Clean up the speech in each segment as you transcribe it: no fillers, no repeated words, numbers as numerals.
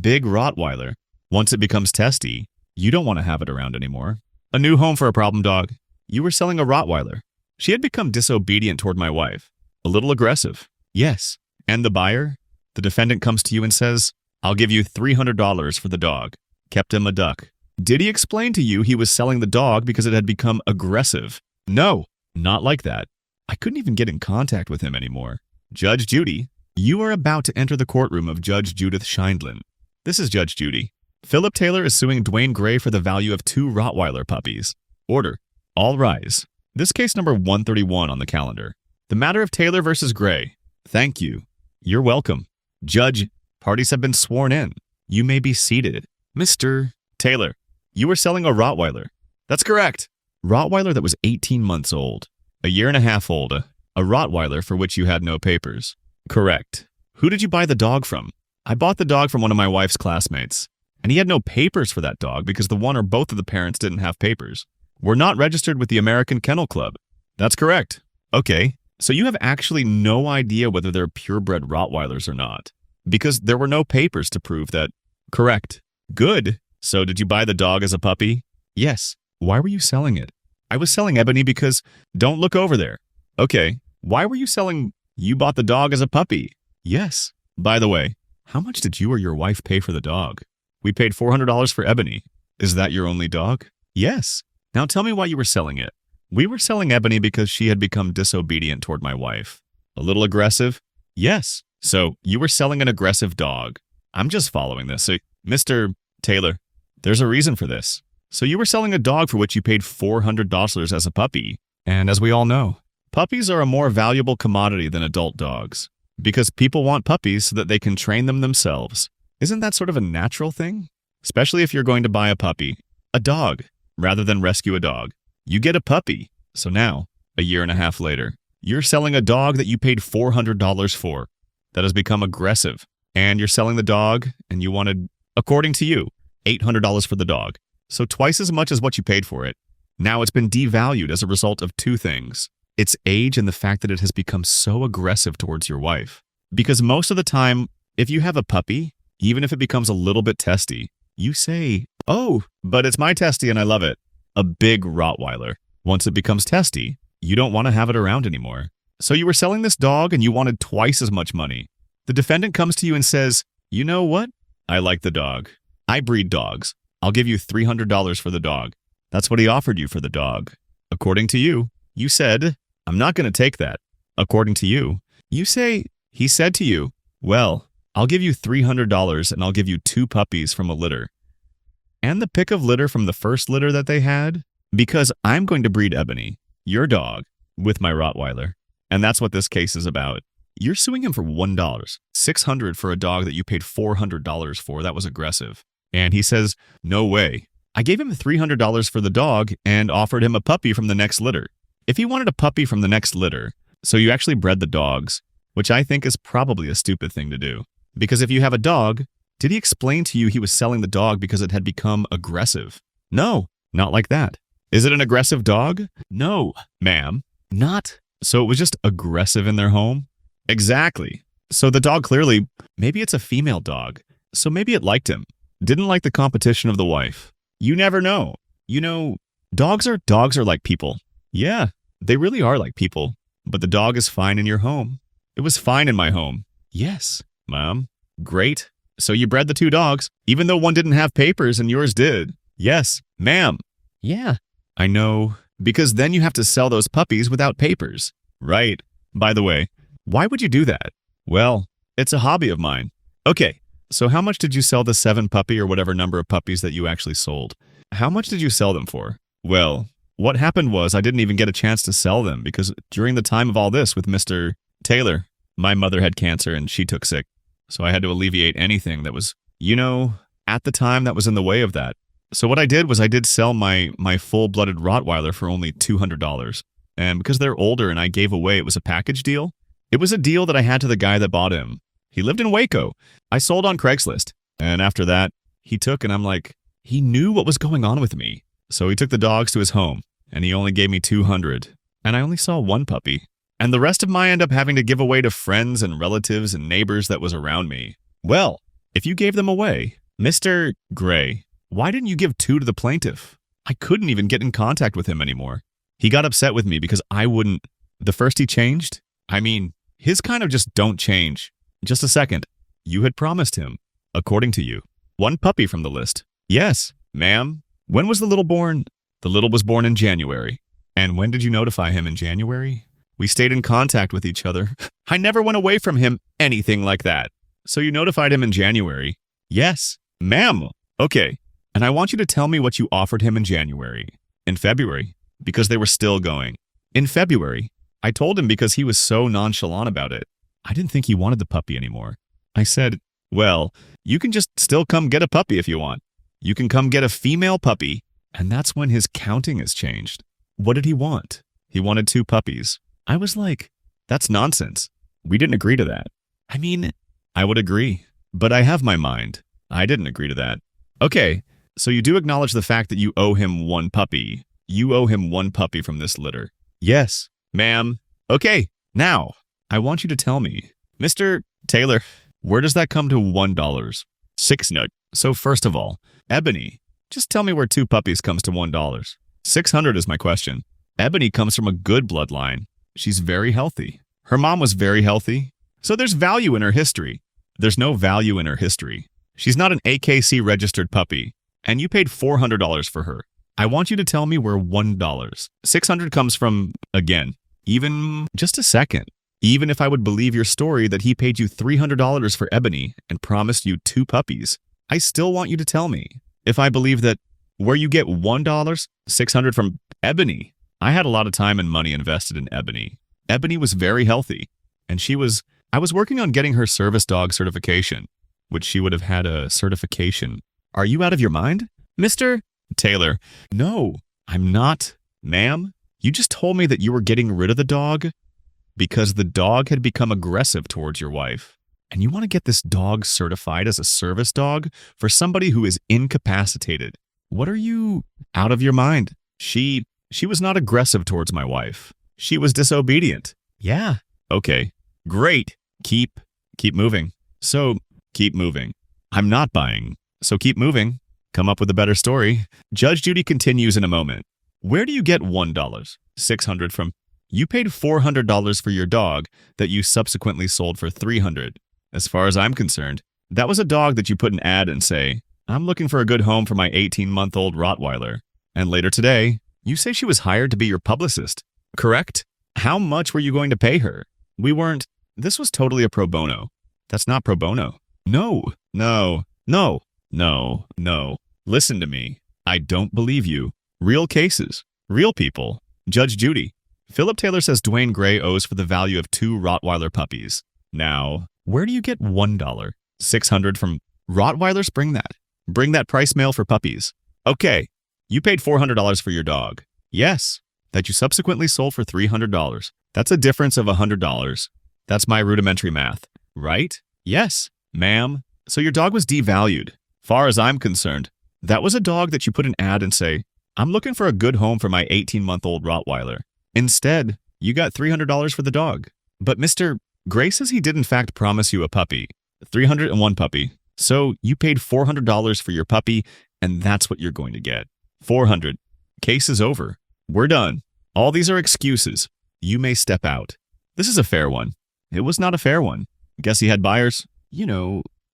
big Rottweiler. Once it becomes testy, you don't want to have it around anymore. A new home for a problem dog. You were selling a Rottweiler. She had become disobedient toward my wife. A little aggressive. Yes. And the buyer? The defendant comes to you and says, I'll give you $300 for the dog. Kept him a duck. Did he explain to you he was selling the dog because it had become aggressive? No, not like that. I couldn't even get in contact with him anymore. Judge Judy, you are about to enter the courtroom of Judge Judith Scheindlin. This is Judge Judy. Philip Taylor is suing Dwayne Gray for the value of 2 Rottweiler puppies. Order. All rise. This case number 131 on the calendar. The matter of Taylor versus Gray. Thank you. You're welcome. Judge, parties have been sworn in. You may be seated. Mr. Taylor, you were selling a Rottweiler. That's correct. Rottweiler that was 18 months old. A year and a half old. A Rottweiler for which you had no papers. Correct. Who did you buy the dog from? I bought the dog from one of my wife's classmates. And he had no papers for that dog because the one or both of the parents didn't have papers. We're not registered with the American Kennel Club. That's correct. Okay, so you have actually no idea whether they're purebred Rottweilers or not, because there were no papers to prove that. Correct. Good. So did you buy the dog as a puppy? Yes. Why were you selling it? I was selling Ebony because... Don't look over there. Okay. Why were you selling... You bought the dog as a puppy? Yes. By the way, how much did you or your wife pay for the dog? We paid $400 for Ebony. Is that your only dog? Yes. Now tell me why you were selling it. We were selling Ebony because she had become disobedient toward my wife. A little aggressive? Yes. So you were selling an aggressive dog. I'm just following this. So, Mr. Taylor, there's a reason for this. So you were selling a dog for which you paid $400 as a puppy. And as we all know, puppies are a more valuable commodity than adult dogs because people want puppies so that they can train them themselves. Isn't that sort of a natural thing? Especially if you're going to buy a puppy, a dog, rather than rescue a dog. You get a puppy. So now, a year and a half later, you're selling a dog that you paid $400 for that has become aggressive. And you're selling the dog and you wanted, according to you, $800 for the dog. So twice as much as what you paid for it. Now it's been devalued as a result of 2 things. Its age and the fact that it has become so aggressive towards your wife. Because most of the time, if you have a puppy, even if it becomes a little bit testy, you say, oh, but it's my testy and I love it. A big Rottweiler. Once it becomes testy, you don't want to have it around anymore. So you were selling this dog and you wanted twice as much money. The defendant comes to you and says, you know what? I like the dog. I breed dogs. I'll give you $300 for the dog. That's what he offered you for the dog. According to you, you said, I'm not going to take that. According to you, you say, he said to you, well, I'll give you $300 and I'll give you 2 puppies from a litter. And the pick of litter from the first litter that they had, because I'm going to breed Ebony, your dog, with my Rottweiler. And that's what this case is about. You're suing him for $1, $600 for a dog that you paid $400 for. That was aggressive. And he says, no way. I gave him $300 for the dog and offered him a puppy from the next litter. If he wanted a puppy from the next litter, so you actually bred the dogs, which I think is probably a stupid thing to do. Because if you have a dog, did he explain to you he was selling the dog because it had become aggressive? No, not like that. Is it an aggressive dog? No, ma'am, not. So it was just aggressive in their home? Exactly. So the dog clearly, maybe it's a female dog. So maybe it liked him. Didn't like the competition of the wife. You never know. You know, dogs are like people. Yeah, they really are like people. But the dog is fine in your home. It was fine in my home. Yes, Mom. Great. So you bred the 2 dogs, even though one didn't have papers and yours did. Yes, ma'am. Yeah. I know. Because then you have to sell those puppies without papers. Right. By the way, why would you do that? Well, it's a hobby of mine. Okay. So how much did you sell the 7 puppy or whatever number of puppies that you actually sold? How much did you sell them for? Well, what happened was I didn't even get a chance to sell them because during the time of all this with Mr. Taylor, my mother had cancer and she took sick. So I had to alleviate anything that was, at the time that was in the way of that. So what I did was I did sell my full-blooded Rottweiler for only $200. And because they're older and I gave away, it was a package deal. It was a deal that I had to the guy that bought him. He lived in Waco. I sold on Craigslist. And after that, he took and I'm like, he knew what was going on with me. So he took the dogs to his home and he only gave me $200. And I only saw 1 puppy. And the rest of my end up having to give away to friends and relatives and neighbors that was around me. Well, if you gave them away. Mr. Gray, why didn't you give 2 to the plaintiff? I couldn't even get in contact with him anymore. He got upset with me because I wouldn't. The first he changed? I mean, his kind of just don't change. Just a second. You had promised him, according to you, 1 puppy from the list. Yes, ma'am. When was the little born? The little was born in January. And when did you notify him in January? We stayed in contact with each other. I never went away from him, anything like that. So you notified him in January? Yes, ma'am. Okay. And I want you to tell me what you offered him in January. In February, because they were still going. In February, I told him because he was so nonchalant about it. I didn't think he wanted the puppy anymore. I said, well, you can just still come get a puppy if you want. You can come get a female puppy. And that's when his counting has changed. What did he want? He wanted 2 puppies. I was like, that's nonsense. We didn't agree to that. I mean, I would agree, but I have my mind. I didn't agree to that. Okay, so you do acknowledge the fact that you owe him 1 puppy. You owe him 1 puppy from this litter. Yes, ma'am. Okay, now, I want you to tell me, Mr. Taylor, where does that come to $1? 6 nut. So first of all, Ebony, just tell me where 2 puppies comes to $1. 600 is my question. Ebony comes from a good bloodline. She's very healthy. Her mom was very healthy. So there's value in her history. There's no value in her history. She's not an AKC registered puppy. And you paid $400 for her. I want you to tell me where $1. 600 comes from, again, even just a second. Even if I would believe your story that he paid you $300 for Ebony and promised you 2 puppies, I still want you to tell me. If I believe that where you get $1, 600 from Ebony, I had a lot of time and money invested in Ebony. Ebony was very healthy, and I was working on getting her service dog certification, which she would have had a certification. Are you out of your mind? Mr. Taylor, no, I'm not. Ma'am, you just told me that you were getting rid of the dog because the dog had become aggressive towards your wife. And you want to get this dog certified as a service dog for somebody who is incapacitated. What are you out of your mind? She was not aggressive towards my wife. She was disobedient. Yeah. Okay. Great. Keep moving. So, keep moving. I'm not buying. So keep moving. Come up with a better story. Judge Judy continues in a moment. Where do you get $1? 600 from. You paid $400 for your dog that you subsequently sold for $300. As far as I'm concerned, that was a dog that you put an ad and say, I'm looking for a good home for my 18-month-old Rottweiler. And later today, you say she was hired to be your publicist. Correct? How much were you going to pay her? We weren't. This was totally a pro bono. That's not pro bono. No. Listen to me. I don't believe you. Real cases. Real people. Judge Judy. Philip Taylor says Dwayne Gray owes for the value of 2 Rottweiler puppies. Now, where do you get $1? 600 from Rottweilers? Bring that price mail for puppies. Okay. You paid $400 for your dog. Yes. That you subsequently sold for $300. That's a difference of $100. That's my rudimentary math. Right? Yes, ma'am. So your dog was devalued. Far as I'm concerned, that was a dog that you put an ad and say, I'm looking for a good home for my 18-month-old Rottweiler. Instead, you got $300 for the dog. But Mr. Gray says he did in fact promise you a puppy. 301 puppy. So you paid $400 for your puppy, and that's what you're going to get. 400. Case is over. We're done. All these are excuses. You may step out. This is a fair one. It was not a fair one. Guess he had buyer's,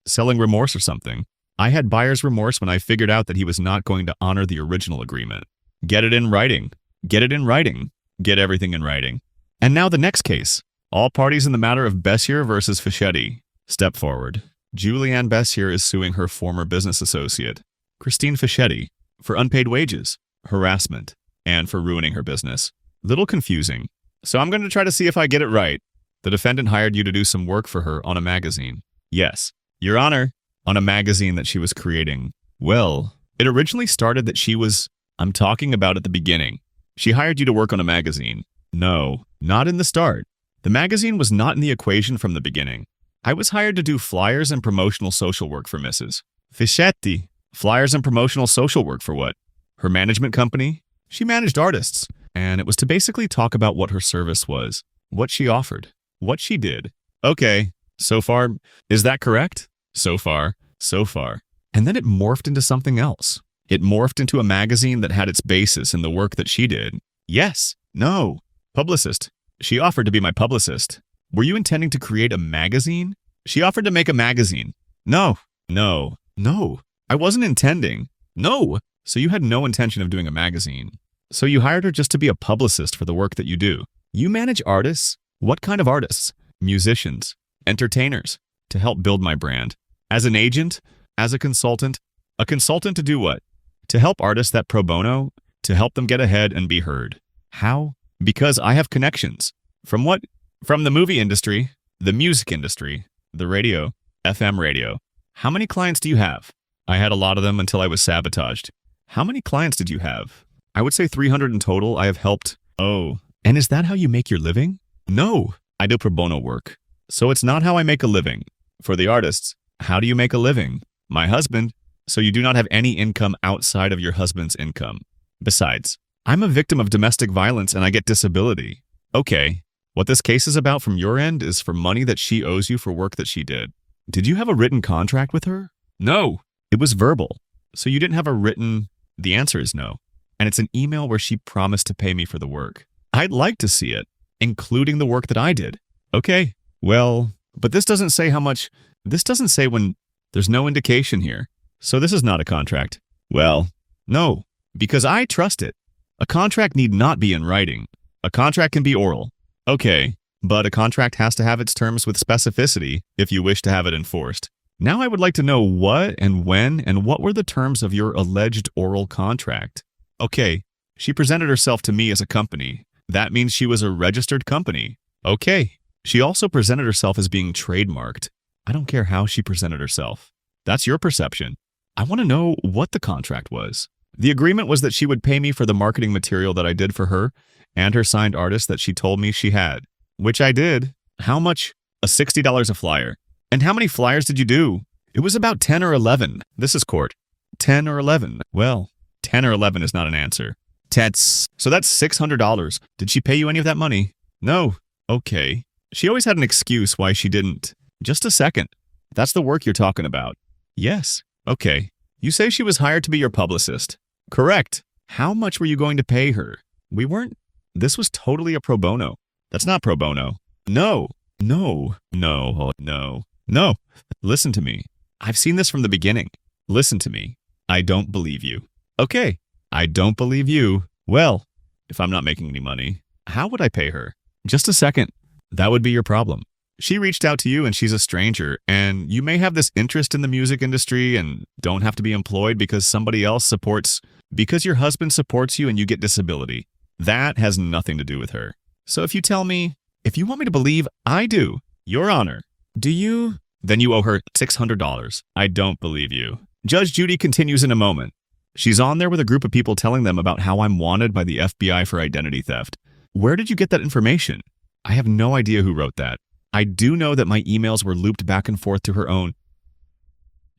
selling remorse or something. I had buyer's remorse when I figured out that he was not going to honor the original agreement. Get it in writing. Get it in writing. Get everything in writing. And now the next case. All parties in the matter of Bessier versus Fischetti. Step forward. Julianne Bessier is suing her former business associate, Christine Fischetti, for unpaid wages, harassment, and for ruining her business. Little confusing. So I'm going to try to see if I get it right. The defendant hired you to do some work for her on a magazine. Yes, Your Honor, on a magazine that she was creating. Well, it originally started that I'm talking about at the beginning. She hired you to work on a magazine. No, not in the start. The magazine was not in the equation from the beginning. I was hired to do flyers and promotional social work for Mrs. Fischetti. Flyers and promotional social work for what? Her management company? She managed artists, and it was to basically talk about what her service was, what she offered, what she did. Okay, so far, is that correct? So far. So far. And then it morphed into something else. It morphed into a magazine that had its basis in the work that she did. Yes. No. Publicist. She offered to be my publicist. Were you intending to create a magazine? She offered to make a magazine. No. No. No. I wasn't intending. No. So you had no intention of doing a magazine. So you hired her just to be a publicist for the work that you do. You manage artists? What kind of artists? Musicians. Entertainers. To help build my brand. As an agent? As a consultant? A consultant to do what? To help artists that pro bono? To help them get ahead and be heard. How? Because I have connections. From what? From the movie industry, the music industry, the radio, FM radio. How many clients do you have? I had a lot of them until I was sabotaged. How many clients did you have? I would say 300 in total. I have helped. Oh, and is that how you make your living? No, I do pro bono work. So it's not how I make a living. For the artists, how do you make a living? My husband. So you do not have any income outside of your husband's income. Besides, I'm a victim of domestic violence and I get disability. Okay, what this case is about from your end is for money that she owes you for work that she did. Did you have a written contract with her? No, it was verbal. So you didn't have a written... The answer is no. And it's an email where she promised to pay me for the work. I'd like to see it, including the work that I did. Okay, well, but this doesn't say how much... This doesn't say when... There's no indication here. So this is not a contract. Well, no, because I trust it. A contract need not be in writing. A contract can be oral. Okay, but a contract has to have its terms with specificity if you wish to have it enforced. Now I would like to know what and when and what were the terms of your alleged oral contract. Okay, she presented herself to me as a company. That means she was a registered company. Okay, she also presented herself as being trademarked. I don't care how she presented herself. That's your perception. I want to know what the contract was. The agreement was that she would pay me for the marketing material that I did for her and her signed artist that she told me she had, which I did. How much? $60 a flyer. And how many flyers did you do? It was about 10 or 11. This is court. 10 or 11. Well, 10 or 11 is not an answer. Tets. So that's $600. Did she pay you any of that money? No. Okay. She always had an excuse why she didn't. Just a second. That's the work you're talking about. Yes. Okay. You say she was hired to be your publicist. Correct. How much were you going to pay her? We weren't. This was totally a pro bono. That's not pro bono. No. No. No. No. No. Listen to me. I've seen this from the beginning. Listen to me. I don't believe you. Okay. I don't believe you. Well, if I'm not making any money, how would I pay her? Just a second. That would be your problem. She reached out to you and she's a stranger, and you may have this interest in the music industry and don't have to be employed because somebody else supports, because your husband supports you and you get disability. That has nothing to do with her. So if you tell me, if you want me to believe I do, Your Honor, do you? Then you owe her $600. I don't believe you. Judge Judy continues in a moment. She's on there with a group of people telling them about how I'm wanted by the FBI for identity theft. Where did you get that information? I have no idea who wrote that. I do know that my emails were looped back and forth to her own.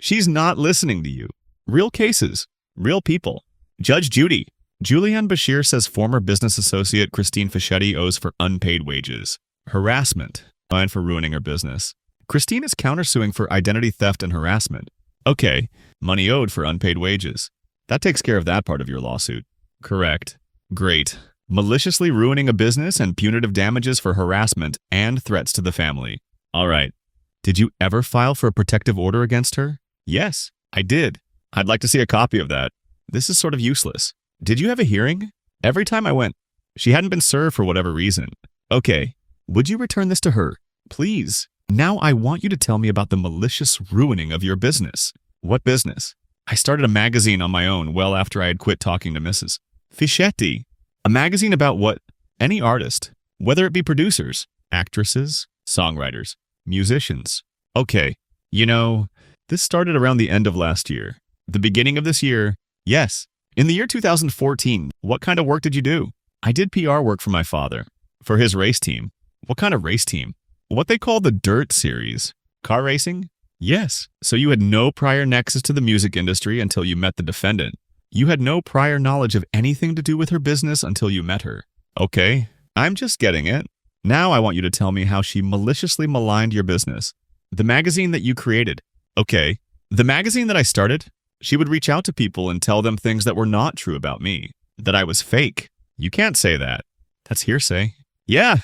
She's not listening to you. Real cases. Real people. Judge Judy. Julianne Bashir says former business associate Christine Fischetti owes for unpaid wages, harassment, and for ruining her business. Christine is countersuing for identity theft and harassment. Okay, money owed for unpaid wages. That takes care of that part of your lawsuit. Correct. Great. Maliciously ruining a business and punitive damages for harassment and threats to the family. All right. Did you ever file for a protective order against her? Yes, I did. I'd like to see a copy of that. This is sort of useless. Did you have a hearing? Every time I went, she hadn't been served for whatever reason. Okay. Would you return this to her? Please. Now I want you to tell me about the malicious ruining of your business. What business? I started a magazine on my own well after I had quit talking to Mrs. Fischetti. A magazine about what? Any artist, whether it be producers, actresses, songwriters, musicians. Okay, you know, this started around the end of last year. The beginning of this year, yes. In the year 2014, what kind of work did you do? I did PR work for my father, for his race team. What kind of race team? What they call the Dirt Series. Car racing? Yes. So you had no prior nexus to the music industry until you met the defendant. You had no prior knowledge of anything to do with her business until you met her. Okay, I'm just getting it. Now I want you to tell me how she maliciously maligned your business. The magazine that you created. Okay, The magazine that I started, she would reach out to people and tell them things that were not true about me, that I was fake. You can't say that. That's hearsay. Yeah.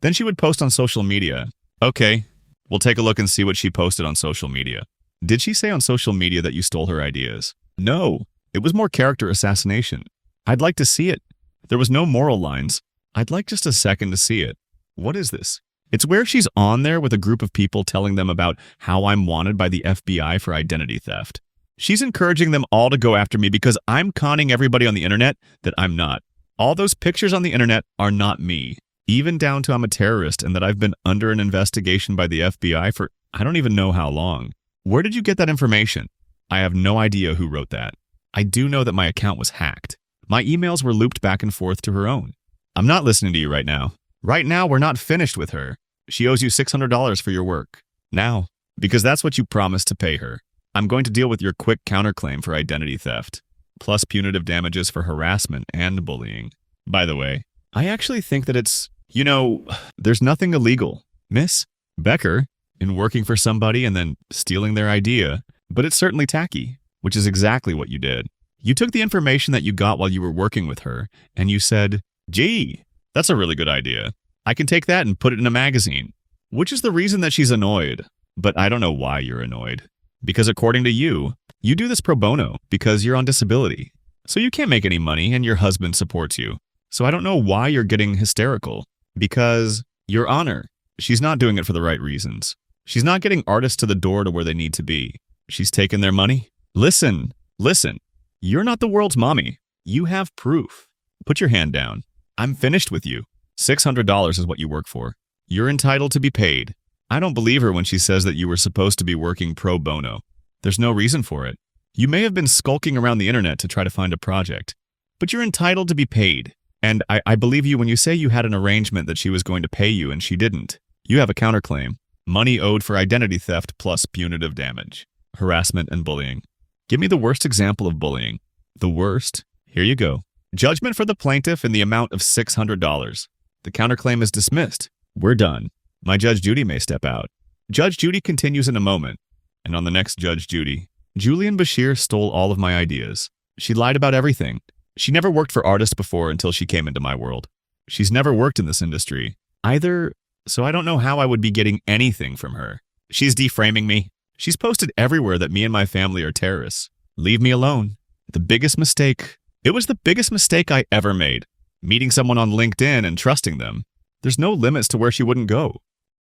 Then she would post on social media. Okay, we'll take a look and see what she posted on social media. Did she say on social media that you stole her ideas? No, it was more character assassination. I'd like to see it. There was no moral lines. I'd like just a second to see it. What is this? It's where she's on there with a group of people telling them about how I'm wanted by the FBI for identity theft. She's encouraging them all to go after me because I'm conning everybody on the internet that I'm not. All those pictures on the internet are not me, even down to I'm a terrorist and that I've been under an investigation by the FBI for I don't even know how long. Where did you get that information? I have no idea who wrote that. I do know that my account was hacked. My emails were looped back and forth to her own. I'm not listening to you right now. Right now, we're not finished with her. She owes you $600 for your work. Now, because that's what you promised to pay her. I'm going to deal with your quick counterclaim for identity theft, plus punitive damages for harassment and bullying. By the way, I actually think that it's, there's nothing illegal, Miss Becker, in working for somebody and then stealing their idea, but it's certainly tacky, which is exactly what you did. You took the information that you got while you were working with her, and you said, gee, that's a really good idea. I can take that and put it in a magazine, which is the reason that she's annoyed. But I don't know why you're annoyed. Because according to you, you do this pro bono because you're on disability. So you can't make any money and your husband supports you. So I don't know why you're getting hysterical. Because, Your Honor, she's not doing it for the right reasons. She's not getting artists to the door to where they need to be. She's taking their money. Listen. You're not the world's mommy. You have proof. Put your hand down. I'm finished with you. $600 is what you work for. You're entitled to be paid. I don't believe her when she says that you were supposed to be working pro bono. There's no reason for it. You may have been skulking around the internet to try to find a project, but you're entitled to be paid. And I believe you when you say you had an arrangement that she was going to pay you and she didn't. You have a counterclaim. Money owed for identity theft plus punitive damage. Harassment and bullying. Give me the worst example of bullying. The worst? Here you go. Judgment for the plaintiff in the amount of $600. The counterclaim is dismissed. We're done. My Judge Judy may step out. Judge Judy continues in a moment. And on the next Judge Judy, Julian Bashir stole all of my ideas. She lied about everything. She never worked for artists before until she came into my world. She's never worked in this industry either, so I don't know how I would be getting anything from her. She's deframing me. She's posted everywhere that me and my family are terrorists. Leave me alone. The biggest mistake. It was the biggest mistake I ever made. Meeting someone on LinkedIn and trusting them. There's no limits to where she wouldn't go.